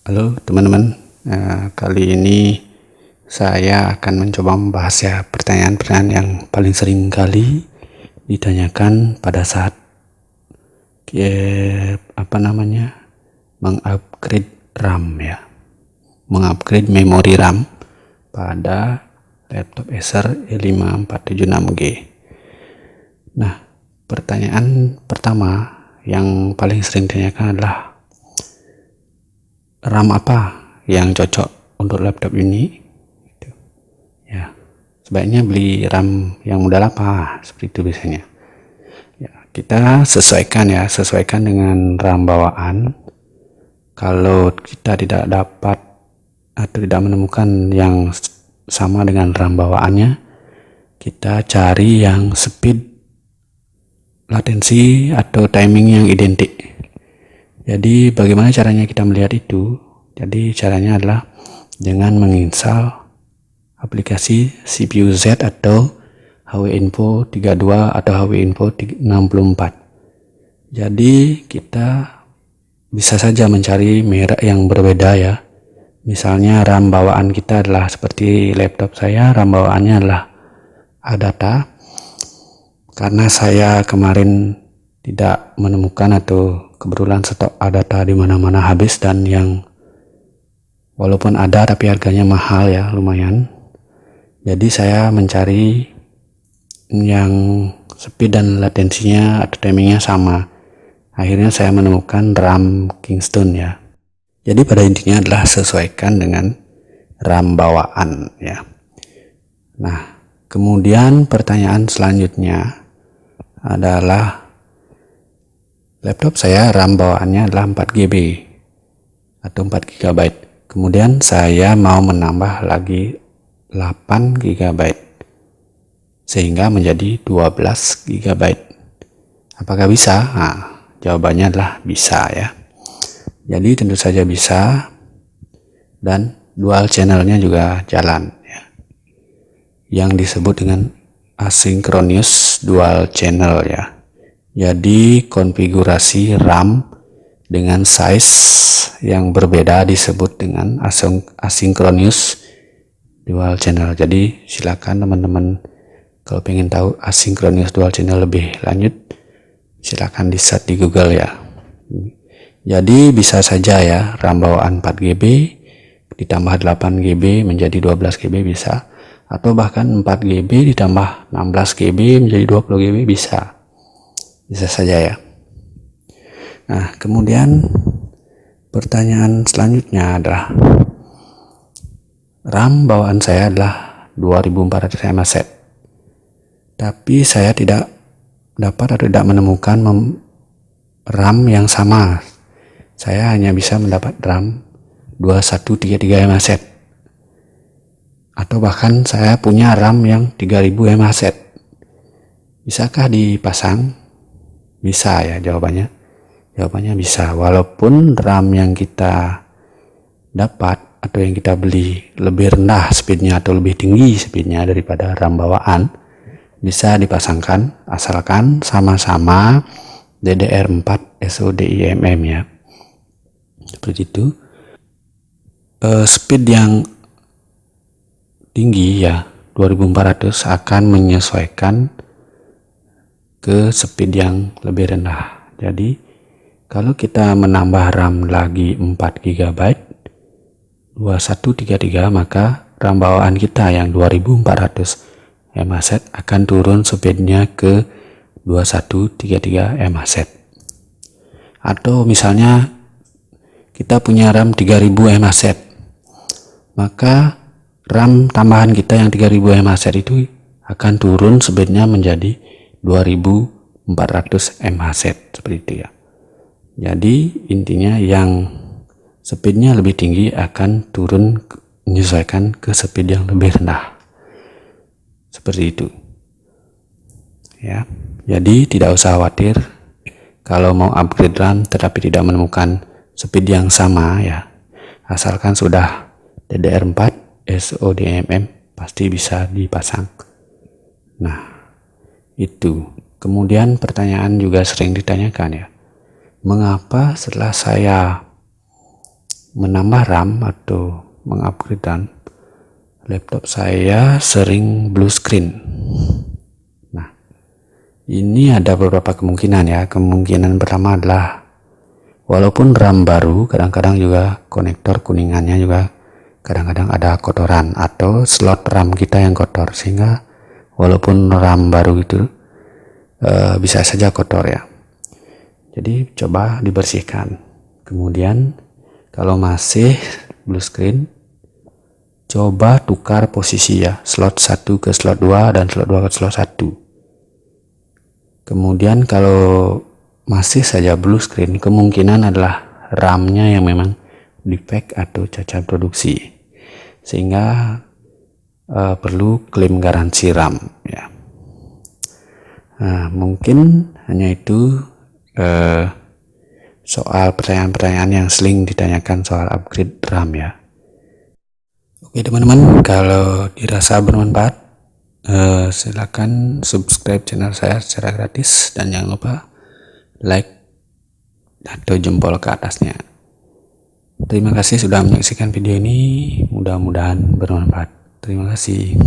Halo teman-teman, kali ini saya akan mencoba membahas pertanyaan-pertanyaan yang paling sering kali ditanyakan pada saat mengupgrade RAM mengupgrade memori RAM pada laptop Acer E5476G. Nah, pertanyaan pertama yang paling sering ditanyakan adalah RAM apa yang cocok untuk laptop ini? Ya, sebaiknya beli RAM yang model apa? Seperti itu biasanya. Ya, kita sesuaikan dengan RAM bawaan. Kalau kita tidak dapat atau tidak menemukan yang sama dengan RAM bawaannya, kita cari yang speed, latensi atau timing yang identik. Jadi bagaimana caranya kita melihat itu? Jadi caranya adalah dengan menginstal aplikasi CPU Z atau HWinfo 32 atau HWinfo 64. Jadi kita bisa saja mencari merek yang berbeda ya. Misalnya RAM bawaan kita adalah seperti laptop saya, RAM bawaannya adalah Adata. Karena saya kemarin tidak menemukan atau kebetulan stok Adata di mana-mana habis, dan yang walaupun ada tapi harganya mahal ya, lumayan. Jadi saya mencari yang speed dan latensinya atau timingnya sama. Akhirnya saya menemukan RAM Kingston ya. Jadi pada intinya adalah sesuaikan dengan RAM bawaan ya. Nah, kemudian pertanyaan selanjutnya adalah laptop saya RAM bawaannya adalah 4GB atau 4GB. Kemudian saya mau menambah lagi 8GB sehingga menjadi 12GB. Apakah bisa? Nah, jawabannya adalah bisa ya. Jadi tentu saja bisa, dan dual channelnya juga jalan ya. Yang disebut dengan asynchronous dual channel ya. Jadi konfigurasi RAM dengan size yang berbeda disebut dengan asynchronous dual channel. Jadi silakan teman-teman kalau ingin tahu asynchronous dual channel lebih lanjut, silakan di search di Google ya. Jadi bisa saja ya, RAM bawaan 4GB ditambah 8GB menjadi 12GB bisa, atau bahkan 4GB ditambah 16GB menjadi 20GB bisa saja ya. Nah, kemudian pertanyaan selanjutnya adalah RAM bawaan saya adalah 2400 mAh, tapi saya tidak dapat atau tidak menemukan RAM yang sama. Saya hanya bisa mendapat RAM 2133 mAh, atau bahkan saya punya RAM yang 3000 mAh. Bisakah dipasang? Bisa ya jawabannya. Jawabannya bisa, walaupun RAM yang kita dapat atau yang kita beli lebih rendah speednya atau lebih tinggi speednya daripada RAM bawaan, bisa dipasangkan asalkan sama-sama DDR4 SODIMM ya. Seperti itu. Speed yang tinggi ya 2400 akan menyesuaikan ke speed yang lebih rendah. Jadi kalau kita menambah RAM lagi 4GB 2133, maka RAM bawaan kita yang 2400 mAh akan turun speednya ke 2133 mAh. Atau misalnya kita punya RAM 3000 mAh, maka RAM tambahan kita yang 3000 mAh itu akan turun speednya menjadi 2400 mAh seperti itu ya. Jadi intinya yang speednya lebih tinggi akan turun menyesuaikan ke speed yang lebih rendah. Seperti itu ya. Jadi tidak usah khawatir kalau mau upgrade RAM tetapi tidak menemukan speed yang sama ya. Asalkan sudah DDR4 SODIMM pasti bisa dipasang. Nah, itu. Kemudian pertanyaan juga sering ditanyakan ya, mengapa setelah saya menambah RAM atau mengupgrade RAM, laptop saya sering blue screen. Nah, ini ada beberapa kemungkinan ya. Kemungkinan pertama adalah walaupun RAM baru, kadang-kadang juga konektor kuningannya juga kadang-kadang ada kotoran atau slot RAM kita yang kotor, sehingga walaupun RAM baru itu bisa saja kotor ya. Jadi coba dibersihkan. Kemudian kalau masih blue screen, coba tukar posisi ya, slot 1 ke slot 2 dan slot 2 ke slot 1. Kemudian kalau masih saja blue screen, kemungkinan adalah RAM-nya yang memang defect atau cacat produksi, sehingga perlu klaim garansi RAM ya. Nah, mungkin hanya itu soal pertanyaan-pertanyaan yang sering ditanyakan soal upgrade RAM ya. Oke teman-teman, kalau dirasa bermanfaat, silakan subscribe channel saya secara gratis dan jangan lupa like atau jempol ke atasnya. Terima kasih sudah menyaksikan video ini, mudah-mudahan bermanfaat. Terima kasih.